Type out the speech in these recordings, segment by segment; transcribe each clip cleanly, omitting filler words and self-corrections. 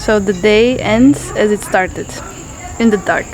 So the day ends as it started, in the dark.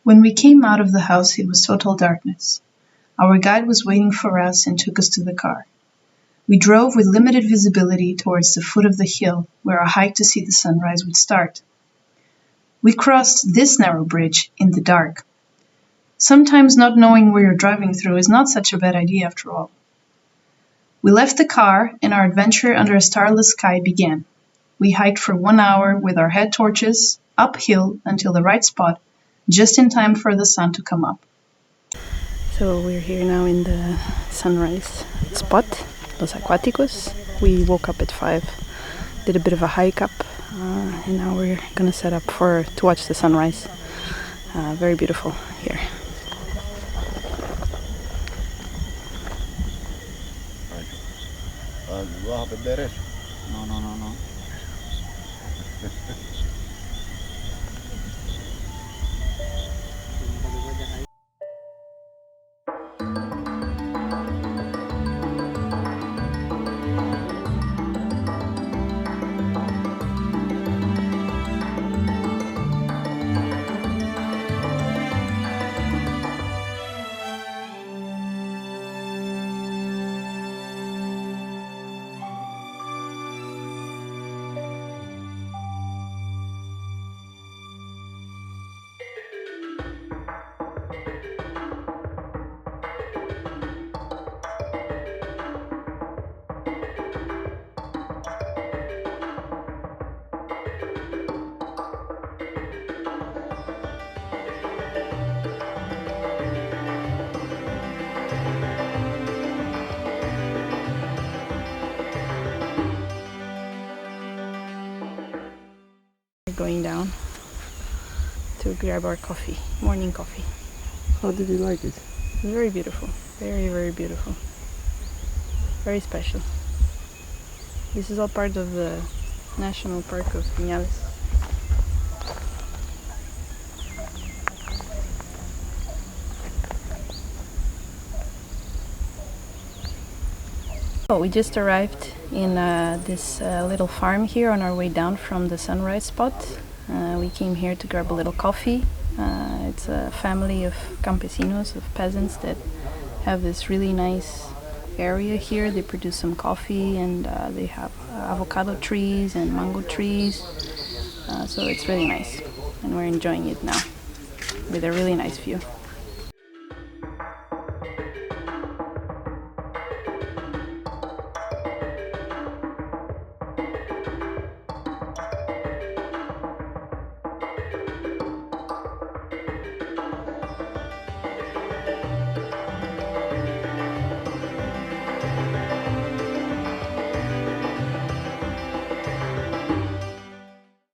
When we came out of the house, it was total darkness. Our guide was waiting for us and took us to the car. We drove with limited visibility towards the foot of the hill where a hike to see the sunrise would start. We crossed this narrow bridge in the dark. Sometimes not knowing where you're driving through is not such a bad idea after all. We left the car and our adventure under a starless sky began. We hiked for 1 hour with our head torches, uphill until the right spot, just in time for the sun to come up. So we're here now in the sunrise spot, Los Acuáticos. We woke up at 5, did a bit of a hike up, and now we're gonna set up to watch the sunrise. Very beautiful here. ¿Vas a perder eso? No. Going down to grab our coffee, morning coffee. How did you like it? Very beautiful, very, very beautiful. Very special. This is all part of the National Park of Viñales. Oh, we just arrived in this little farm here on our way down from the sunrise spot. We came here to grab a little coffee. It's a family of campesinos, of peasants that have this really nice area here. They produce some coffee and they have avocado trees and mango trees. So it's really nice and we're enjoying it now with a really nice view.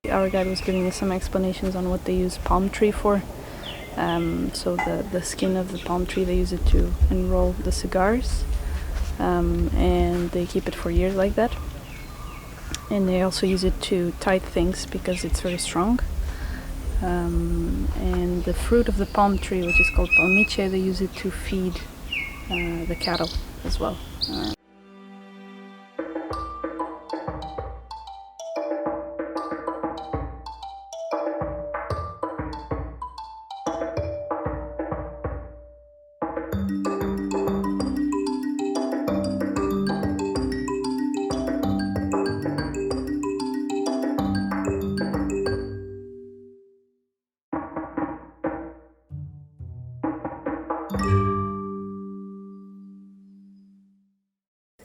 Our guide was giving us some explanations on what they use palm tree for. So the skin of the palm tree, they use it to enroll the cigars, and they keep it for years like that. And they also use it to tie things because it's very strong. And the fruit of the palm tree, which is called palmiche, they use it to feed the cattle as well.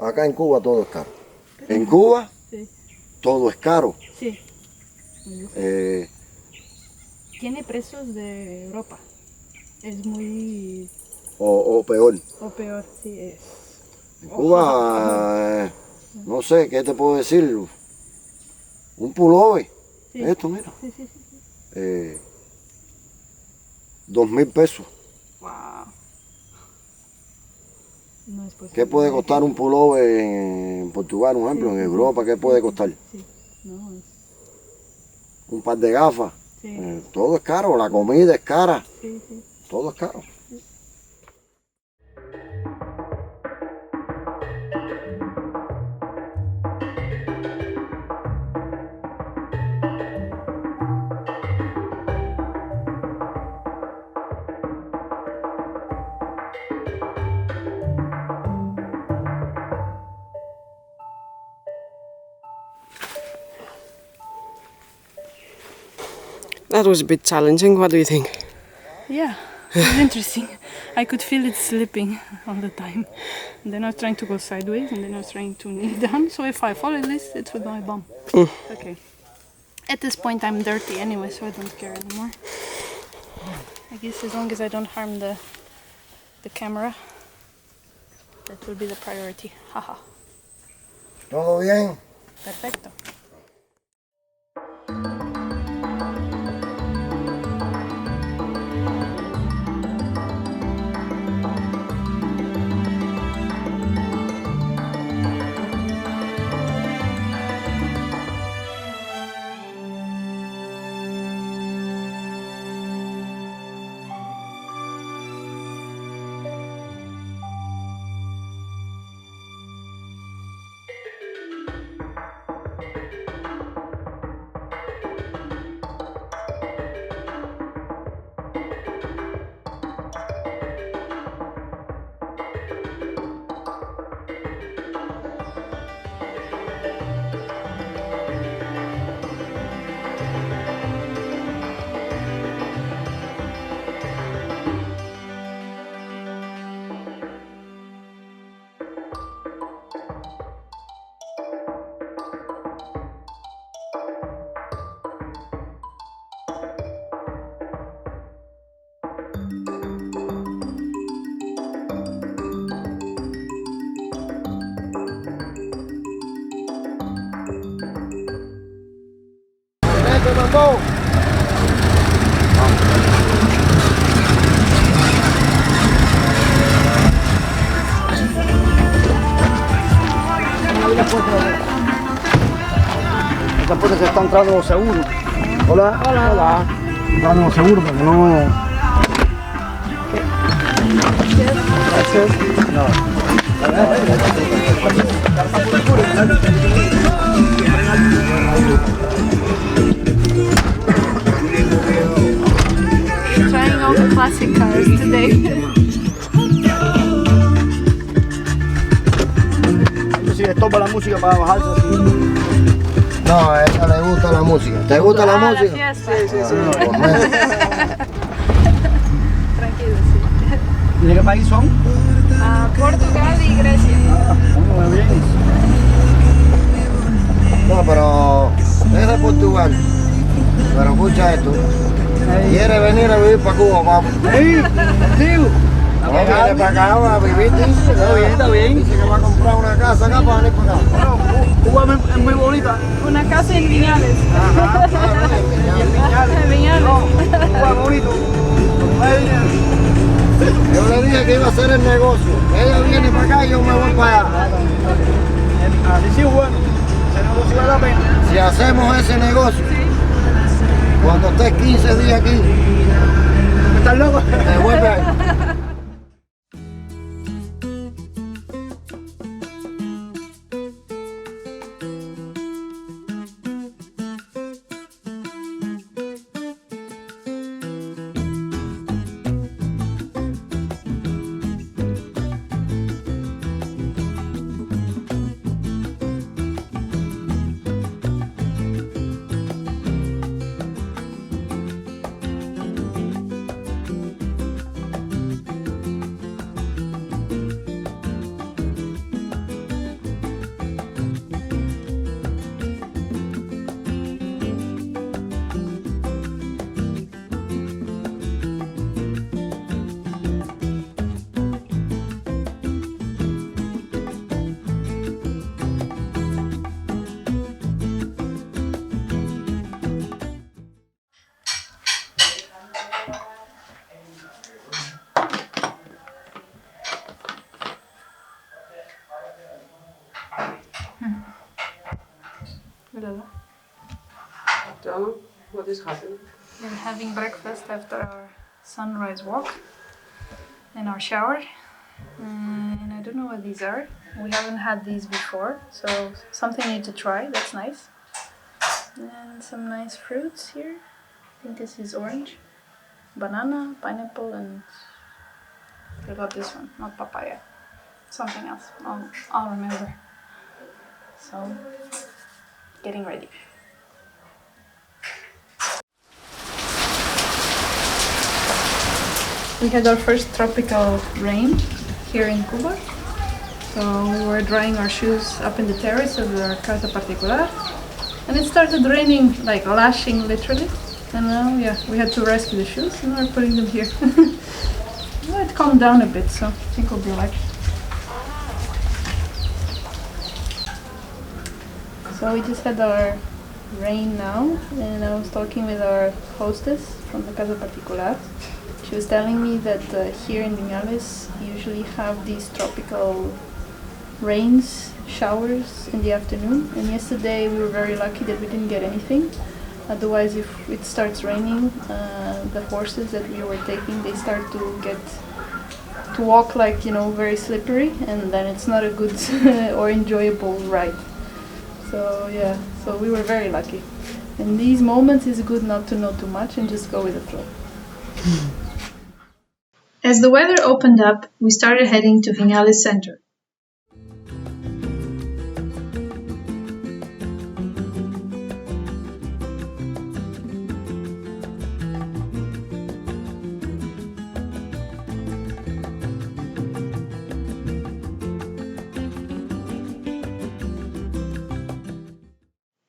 Acá en Cuba todo es caro. En Cuba Sí. todo es caro. Sí. Tiene precios de Europa. Es muy o peor. O peor, sí es. En Cuba, no sé, ¿qué te puedo decir? Un pullover. Sí. Esto, mira. Sí, sí, sí. 2.000 pesos. Wow. No es posible. ¿Qué puede costar un pullover en Portugal, un ejemplo? Sí, En sí, Europa, sí, ¿qué sí, puede sí, costar? Sí, no, es... Un par de gafas. Sí. Todo es caro, la comida es cara. Sí, sí. Todo es caro. That was a bit challenging. What do you think? Yeah, it was interesting. I could feel it slipping all the time. And then I was trying to go sideways, and then I was trying to kneel down. So if I fall, at least it's with my bum. Okay. At this point, I'm dirty anyway, so I don't care anymore. I guess as long as I don't harm the camera, that will be the priority. Haha. ¿Todo bien? Perfecto. ¿Qué mandó? Esta puerta se está entrando seguro. Hola. Hola. Hola. Entrando seguro porque no. Gracias. No. Trying all the classic cars today. Si le topa la música para bajarse así. No, a ella le gusta la música. ¿Te gusta la música? La fiesta. Sí, sí. Tranquilo, sí. ¿Y de qué país son? Portugal y Grecia. Muy bien. No, pero es de Portugal. Pero escucha esto. ¿Quiere venir a vivir para Cuba, papá? ¡Ey! ¡Contigo! No, viene para acá a vivir, dice. Está bien, está bien. Dice que va a comprar una casa acá para venir para acá. Bueno, Cuba es muy bonita. Una casa en Viñales. Ajá, claro, En Viñales. Cuba es bonito. yo le dije que iba a hacer el negocio. Ella viene para acá y yo me voy para allá. Así sí es bueno. Ese negocio vale la pena. Si hacemos ese negocio, cuando estés 15 días aquí, ¿Estás loco? te vuelve ahí. Hello. Jana, what is happening? We're having breakfast after our sunrise walk and our shower. And I don't know what these are. We haven't had these before, so something I need to try. That's nice. And some nice fruits here. I think this is orange, banana, pineapple, and I got this one, not papaya. Something else. I'll remember. So, getting ready. We had our first tropical rain here in Cuba. So we were drying our shoes up in the terrace of our Casa particular. And it started raining, like lashing literally. And now, yeah, we had to rescue the shoes and we're putting them here. Well, it calmed down a bit, so I think we'll be like. So we just had our rain now, and I was talking with our hostess from the Casa particular. She was telling me that here in Vinales usually have these tropical rains, showers in the afternoon, and yesterday we were very lucky that we didn't get anything. Otherwise, if it starts raining, the horses that we were taking, they start to walk like, you know, very slippery, and then it's not a good or enjoyable ride. So yeah, so we were very lucky. In these moments, it's good not to know too much and just go with the flow. As the weather opened up, we started heading to Vinales Center.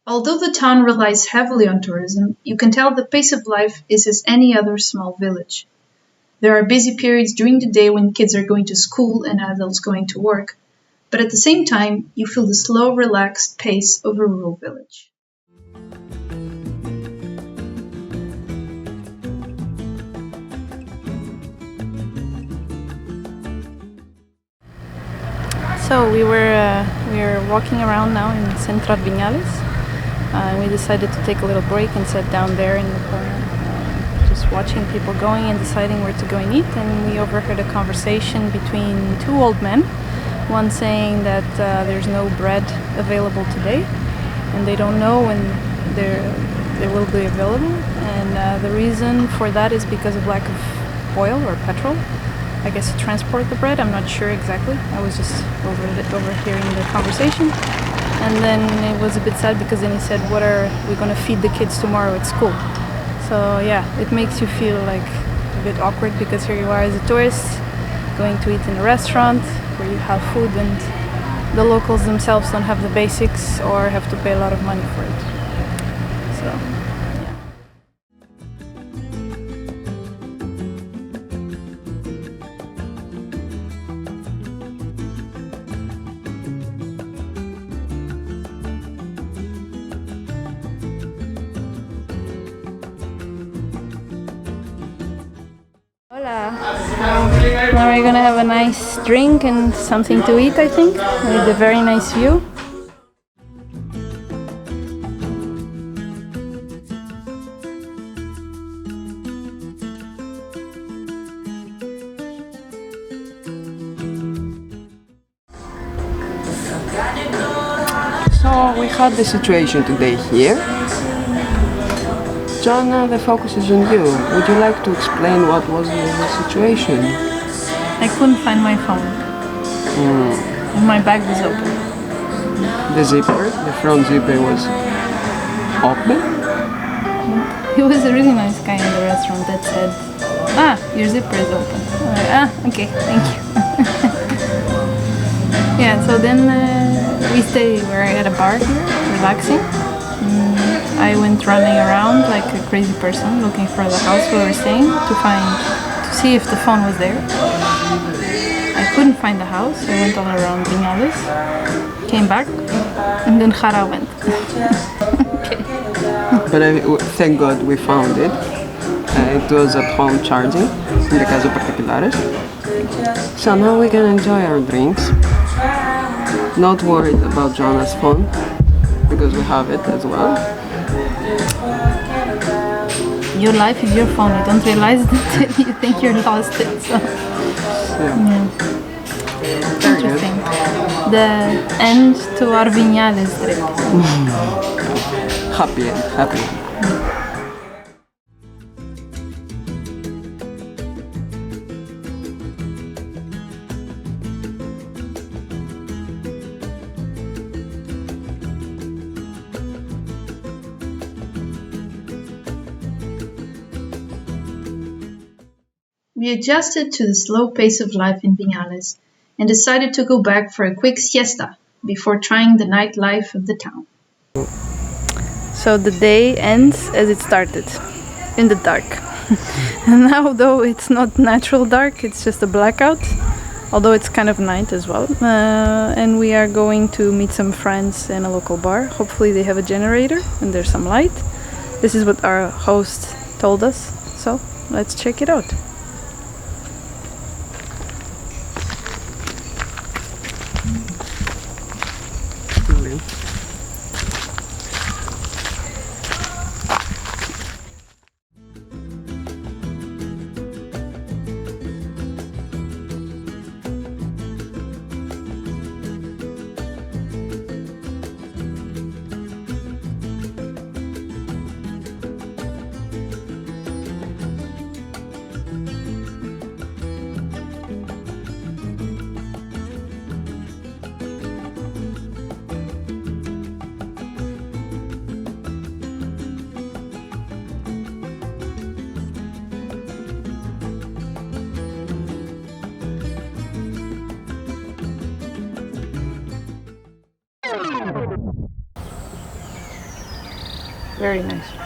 Although the town relies heavily on tourism, you can tell the pace of life is as any other small village. There are busy periods during the day when kids are going to school and adults going to work, but at the same time, you feel the slow, relaxed pace of a rural village. So we were walking around now in Central Viñales. We decided to take a little break and sat down there in the corner, just watching people going and deciding where to go and eat. And we overheard a conversation between two old men, one saying that there's no bread available today, and they don't know when they will be available. And the reason for that is because of lack of oil or petrol, I guess, to transport the bread. I'm not sure exactly. I was just overhearing the conversation. And then it was a bit sad because then he said, what are we going to feed the kids tomorrow at school? So yeah, it makes you feel like a bit awkward because here you are as a tourist going to eat in a restaurant where you have food and the locals themselves don't have the basics or have to pay a lot of money for it. So yeah. Hola. Now we're gonna have a nice drink and something to eat, I think, with a very nice view. So we had the situation today here. Jana, the focus is on you. Would you like to explain what was the situation? I couldn't find my phone. And my bag was open. The zipper, the front zipper was open. He was a really nice guy in the restaurant that said, your zipper is open. Okay, thank you. Yeah, so then we're at a bar here, relaxing. I went running around like a crazy person looking for the house we were staying to see if the phone was there. I couldn't find the house. I went all around Vinales, came back, and then Jara went. Okay. But thank God we found it. It was at home charging in the Casa Particulares. So now we can enjoy our drinks. Not worried about Jona's phone. because we have it as well. Your life is your phone. You don't realize that you think you're lost it. So. Yeah. Interesting. The end to our Vinales trip. Happy end, happy end. We adjusted to the slow pace of life in Vinales and decided to go back for a quick siesta before trying the nightlife of the town. So the day ends as it started, in the dark. And now, though it's not natural dark, it's just a blackout, although it's kind of night as well. And we are going to meet some friends in a local bar. Hopefully they have a generator and there's some light. This is what our host told us, so let's check it out. Very nice.